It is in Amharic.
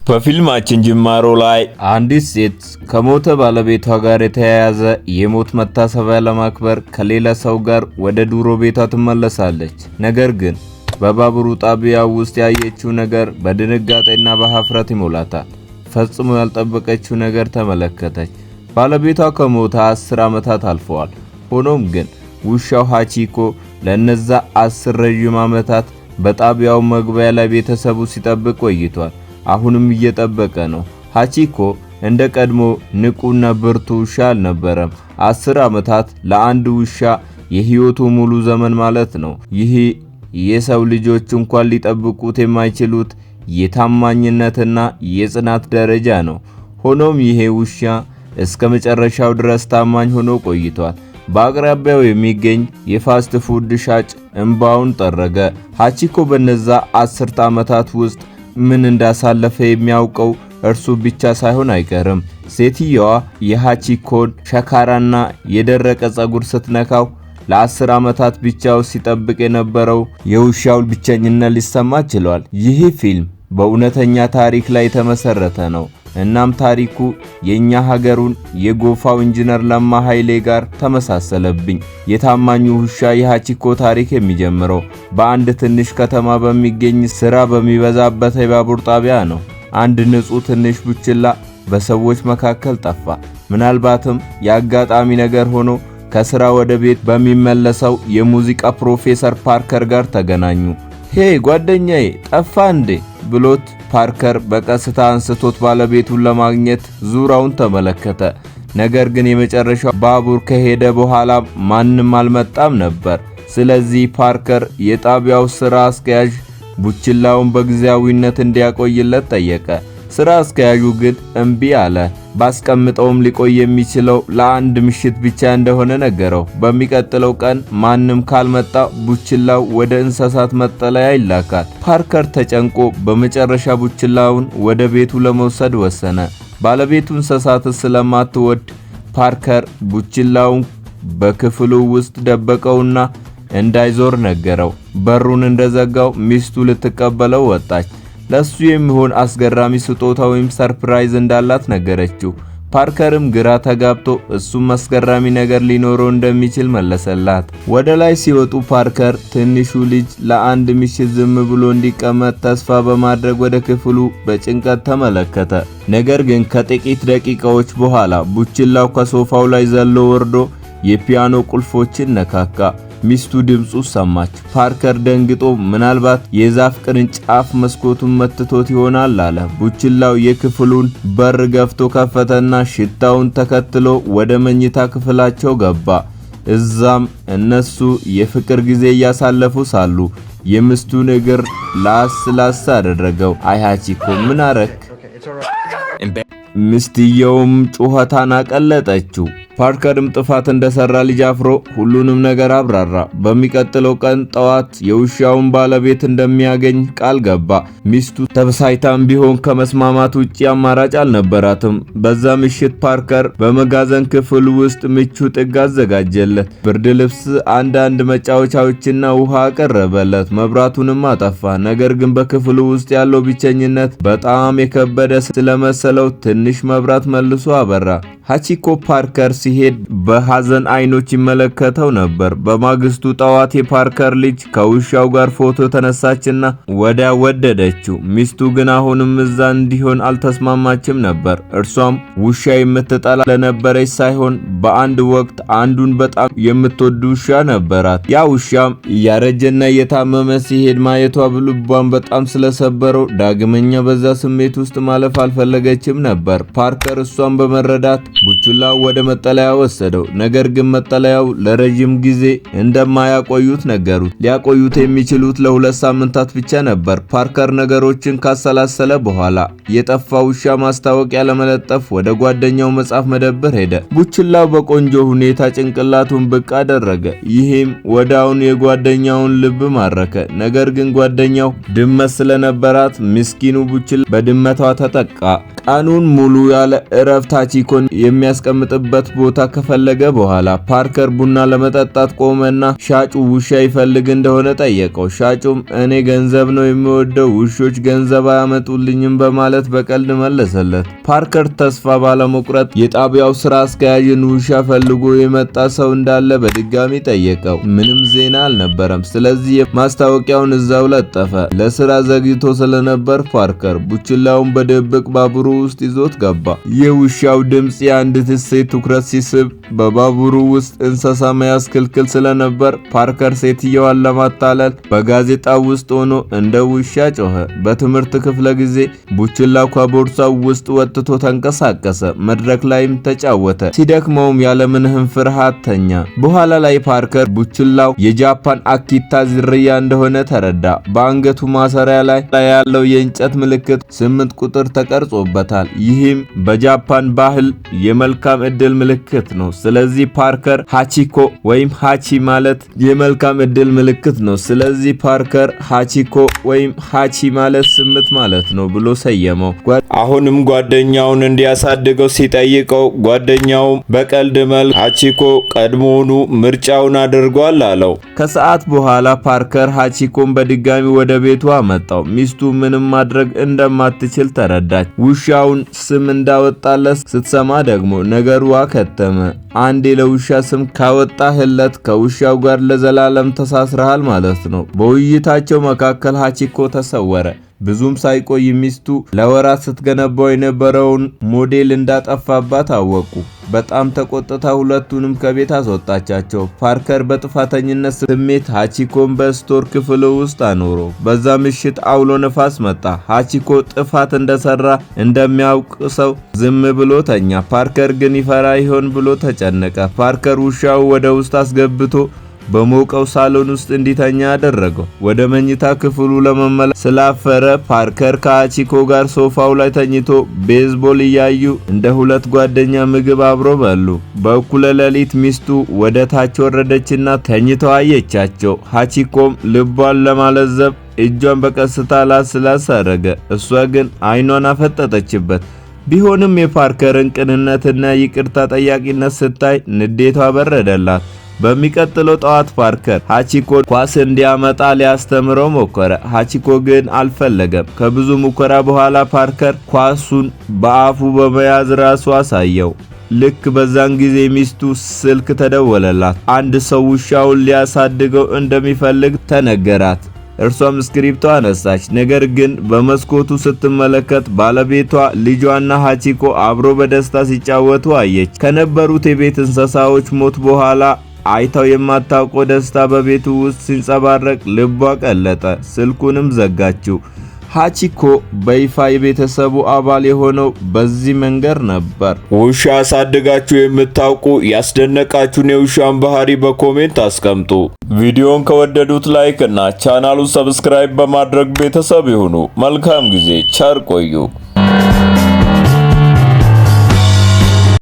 በፊልማችን ጅማሮ ላይ አንዲት ሴት ከሞተ ባለቤቷ ጋር የተያያዘ የሞት መታሰቢያ ለማክበር ከሌላ ሰው ጋር ወደ ድሮ ቤቷ ትመለሳለች። ነገር ግን በባቡሩ ጣቢያ ውስጥ ያየችው ነገር በድንጋጤና በሀፍረት ይሞላታል። ፈጽሞ ያልጠበቀችው ነገር ተመለከተች። ባለቤቷ ከሞተ 10 ዓመታት አልፈዋል። ሆኖም ግን ውሻው ሃቺኮ ለነዛ 10 ረጅም ዓመታት በጣቢያው መግቢያ ላይ ቤተሰቡ ሲጠብቅ ቆይቷል። አሁንም እየጠበቀ ነው። ሃቺኮ እንደ ቀድሞ ንቁና ብርቱ ውሻ አልነበረም። 10 ዓመታት ለአንድ ውሻ የህይወቱ ሙሉ ዘመን ማለት ነው። ይህ የሰው ልጆች እንኳን ሊጠብቁት የማይችሉት የታማኝነትና የጽናት ደረጃ ነው። ሆኖም ይሄ ውሻ እስከ መጨረሻው ድረስ ታማኝ ሆኖ ቆይቷል። በአቅራቢያው የሚገኝ የፋስት ፉድ ሻጭ እንባውን ጠረገ። ሃቺኮ በነዛ 10 ዓመታት ውስጥ ምን እንዳሳለፈ የሚያውቀው እርሱ ብቻ ሳይሆን አይቀርም። ሴትየዋ የሃቺኮን ሸካራና የደረቀ ጸጉር ስትነካው ለ10 ዓመታት ብቻው ሲጠብቅ የነበረው የውሻው ብቸኝነት ሊሰማ ችሏል። ይህ ፊልም በእውነተኛ ታሪክ ላይ የተመሰረተ ነው። እናም ታሪኩ የኛ ሀገሩን የጎፋው ኢንጂነር ለማ ኃይሌ ጋር ተመሳሰለብኝ። የታማኙ ውሻ የሃቺኮ ታሪክ የሚጀምረው በአንድ ትንሽ ከተማ በሚገኝ ስራ በሚበዛበት የባቡር ጣቢያ ነው። አንድ ንጹህ ትንሽ ቡችላ በሰዎች መካከል ጠፋ። ምናልባትም የአጋጣሚ ነገር ሆኖ ከስራ ወደ ቤት በሚመለሰው የሙዚቃ ፕሮፌሰር ፓርከር ጋር ተገናኙ። ሄ ጓደኛዬ ጠፋ እንዴ ብሎት ፓርከር በቀስታ አንስቶት ባለቤቱን ለማግኘት ዙራውን ተመለከተ። ነገር ግን የመጨረሻው ባቡር ከሄደ በኋላ ማንም አልመጣም ነበር። ስለዚህ ፓርከር የጣቢያው ስራ አስኪያጅ ቡችላውን በጊዜያዊነት እንዲያቆይለት ጠየቀ። ስራ አስኪያጁ ግን እምቢ አለ። ባስቀምጠውም ሊቆይ የሚችለው ለአንድ ምሽት ብቻ እንደሆነ ነገረው። በሚቀጥለው ቀን ማንም ካልመጣ ቡችላው ወደ እንስሳት መጠለያ ይላካል። ፓርከር ተጨንቆ በመጨረሻ ቡችላውን ወደ ቤቱ ለመውሰድ ወሰነ። ባለቤቱ እንስሳት ስለማትወድ ፓርከር ቡችላውን በክፍሉ ውስጥ ደበቀውና እንዳይዞር ነገረው። በሩን እንደዘጋው ሚስቱ ልትቀበለው ወጣች። ለሱ የሚሆን አስገራሚ ስጦታ ወይም ሰርፕራይዝ እንዳላት ነገረችው። ፓርከርም ግራ ተጋብቶ እሱም አስገራሚ ነገር ሊኖረው እንደሚችል መለሰላት። ወደ ላይ ሲወጡ ፓርከር ትንሹ ልጅ ለአንድ ምሽት ዝም ብሎ እንዲቀመጥ ተስፋ በማድረግ ወደ ክፍሉ በጭንቀት ተመለከተ። ነገር ግን ከጥቂት ደቂቃዎች በኋላ ቡችላው ከሶፋው ላይ ዘሎ ወርዶ የፒያኖ ቁልፎችን ነካካ። ሚስቱ ድምፁ ሰማች። ፓርከር ደንግጦ ምናልባት የዛፍ ቅርንጫፍ መስኮቱን መትቶት ይሆናል አለ። ቡችላው የክፍሉን በር ገፍቶ ከፈተና ሽታውን ተከትሎ ወደ መኝታ ክፍላቸው ገባ። እዛም እነሱ የፍቅር ጊዜ እያሳለፉ ሳሉ የሚስቱን እግር ላስ አደረገው። አይ ሃቺኮ ምን አረክ? ሚስትየውም ጩኸታን አቀለጠችው። ፓርከርም ጥፋት እንደሰራ ልጅ አፍሮ ሁሉንም ነገር አብራራ። በሚቀጥለው ቀን ጠዋት የውሻውን ባለቤት እንደሚያገኝ ቃል ገባ። ሚስቱ ተበሳይታም ቢሆን ከመስማማት ውጪ አማራጭ አልነበራትም። በዛ ምሽት ፓርከር በመጋዘን ክፍል ውስጥ ምቹ ጥግ አዘጋጀለት። ብርድ ልብስ፣ አንዳንድ መጫወቻዎችና ውሃ አቀረበለት። መብራቱንም አጠፋ። ነገር ግን በክፍሉ ውስጥ ያለው ብቸኝነት በጣም የከበደ ስለመሰለው ትንሽ መብራት መልሶ አበራ። ሃቺኮ ፓርከር ሲሄድ በሐዘን አይኖች ይመለከተው ነበር። በማግስቱ ጠዋት የፓርከር ልጅ ከውሻው ጋር ፎቶ ተነሳችና ወዲያ ወደደችው። ሚስቱ ግን አሁንም እዛ እንዲሆን አልተስማማችም ነበር። እርሷም ውሻ የምትጠላ ለነበረች ሳይሆን በአንድ ወቅት አንዱን በጣም የምትወድ ውሻ ነበራት። ያ ውሻም እያረጀና እየታመመ ሲሄድ ማየቷ ልቧን በጣም ስለሰበረው ዳግመኛ በዛ ስሜት ውስጥ ማለፍ አልፈለገችም ነበር። ፓርከር እሷን በመረዳት ቡችላው ወደ መጠለያ ወሰደው። ነገር ግን መጠለያው ለረጅም ጊዜ እንደማያቆዩት ነገሩት። ሊያቆዩት የሚችሉት ለ2 ሳምንታት ብቻ ነበር። ፓርከር ነገሮችን ካሰላሰለ በኋላ የጠፋ ውሻ ማስታወቂያ ለመለጠፍ ወደ ጓደኛው መጽሐፍ መደብር ሄደ። ቡችላው በቆንጆ ሁኔታ ጭንቅላቱን ብቅ አደረገ። ይህም ወዳውን የጓደኛውን ልብ ማረከ። ነገር ግን ጓደኛው ድመት ስለነበራት ምስኪኑ ቡችላ በድመቷ ተጠቃ። ቀኑን ሙሉ ያለ እረፍት ሃቺኮን የሚያስቀምጥበት ቦታ ከፈለገ በኋላ ፓርከር ቡና ለመጠጣት ቆመና ሻጩ ውሻ ይፈልግ እንደሆነ ጠየቀው። ሻጩም እኔ ገንዘብ ነው የሚወደው፣ ውሾች ገንዘብ አያመጡልኝም በማለት በማለት በቀልድ መለሰለት። ፓርከር ተስፋ ባለመቁረጥ የጣቢያው ስራ አስኪያጅን ውሻ ፈልጎ የመጣ ሰው እንዳለ በድጋሚ ጠየቀው። ምንም ዜና አልነበረም። ስለዚህ ማስታወቂያውን እዛው ለጠፈ። ለስራ ዘግይቶ ስለነበር ፓርከር ቡችላውን በድብቅ ባቡሩ ውስጥ ይዞት ገባ። የውሻው ድምጽ የአንዲት ሴት ትኩረት ሲስብ በባቡሩ ውስጥ እንስሳ መያዝ ክልክል ስለነበር ፓርከር ሴትየዋን ለማታለል በጋዜጣው ውስጥ ሆኖ እንደ ውሻ ጮኸ። በትምህርት ክፍለ ጊዜ ቡችላው ከቦርሳው ውስጥ ወጥቶ ተንቀሳቀሰ። መድረክ ላይም ተጫወተ። ሲደክመውም ያለምንም ፍርሃት ተኛ። በኋላ ላይ ፓርከር ቡችላው የጃፓን አኪታ ዝርያ እንደሆነ ተረዳ። በአንገቱ ማሰሪያ ላይ ያለው የእንጨት ምልክት 8 ቁጥር ተቀርጾበታል። ይህም በጃፓን ባህል የመልካም እድል ምልክት ነው። ስለዚህ ፓርከር ሃቺኮ ወይም ሃቺ ማለት የመልካም እድል ምልክት ነው። ስለዚህ ፓርከር ሃቺኮ ወይም ሃቺ ማለት 8 ማለት ነው ብሎ ሰየመው። አሁንም ጓደኛውን እንዲያሳድገው ሲጠይቀው ጓደኛውም በቀልድ መልክ ሃቺኮ ቀድሞውኑ ምርጫውን አድርጓል አለው። ከሰዓት በኋላ ፓርከር ሃቺኮን በድጋሚ ወደ ቤቱ አመጣው። ሚስቱ ምንም ማድረግ እንደማትችል ተረዳች። ውሻውን ስም እንዳወጣለት ስትሰማ ደግሞ ነገሩ አከተመ። አንዴ ለውሻ ስም ካወጣህለት ከውሻው ጋር ለዘላለም ተሳስረሃል ማለት ነው። በውይይታቸው መካከል ሃቺኮ ተሰወረ። ብዙም ሳይቆይ ሚስቱ ለወራት ስትገነባው የነበረውን ሞዴል እንዳጠፋባት አወቁ። በጣም ተቆጥታ ሁለቱንም ከቤት አስወጣቻቸው። ፓርከር በጥፋተኝነት ስሜት ሃቺኮን በስቶር ክፍል ውስጥ አኖሮ። በዛ ምሽት አውሎ ነፋስ መጣ። ሃቺኮ ጥፋት እንደሰራ እንደሚያውቅ ሰው ዝም ብሎ ተኛ። ፓርከር ግን ይፈራ ይሆን ብሎ ተጨነቀ። ፓርከር ውሻው ወደ ውስጥ አስገብቶ በሞቀው ሳሎን ውስጥ እንዲተኛ አደረገው። ወደ መኝታ ክፍሉ ለመመለስ ስላፈረ ፓርከር ከሃቺኮ ጋር ሶፋው ላይ ተኝቶ ቤዝቦል እያዩ እንደ ሁለት ጓደኛ ምግብ አብሮ በሉ። በእኩለ ሌሊት ሚስቱ ወደ ታች ወረደችና ተኝተው አየቻቸው። ሃቺኮም ልቧን ለማለዘብ እጇን በቀስታ ላስላስ አረገ። እሷ ግን አይኗን አፈጠጠችበት። ቢሆንም የፓርከርን ቅንነትና ይቅርታ ጠያቂነት ስታይ ንዴቷ በረደላት። በሚቀጥለው ጠዋት ፓርከር ሃቺኮ ኳስ እንዲያመጣ ሊያስተምረው ሞከረ። ሃቺኮ ግን አልፈለገም። ከብዙ ሙከራ በኋላ ፓርከር ኳሱን በአፉ በመያዝ ራሱ አሳየው። ልክ በዛን ጊዜ ሚስቱ ስልክ ተደወለላት። አንድ ሰው ውሻውን ሊያሳድገው እንደሚፈልግ ተነገራት። እርሷም ስክሪፕቶ አነሳች። ነገር ግን በመስኮቱ ስትመለከት ባለቤቷ ልጇና ሃቺኮ አብሮ በደስታ ሲጫወቱ አየች። ከነበሩት የቤት እንስሳዎች ሞት በኋላ አይታው የማታውቀው ደስታ በቤቱ ውስጥ ሲንጸባረቅ ልቧ ቀለጠ። ስልኩንም ዘጋችው። ሃቺኮ በይፋ የቤተሰቡ አባል የሆነው በዚህ መንገድ ነበር። ውሻ አሳድጋችሁ የምታውቁ ያስደነቃችሁን የውሻን ባህሪ በኮሜንት አስቀምጡ። ቪዲዮን ከወደዱት ላይክ እና ቻናሉን ሰብስክራይብ በማድረግ ቤተሰብ ይሁኑ። መልካም ጊዜ፣ ቸር ቆዩ።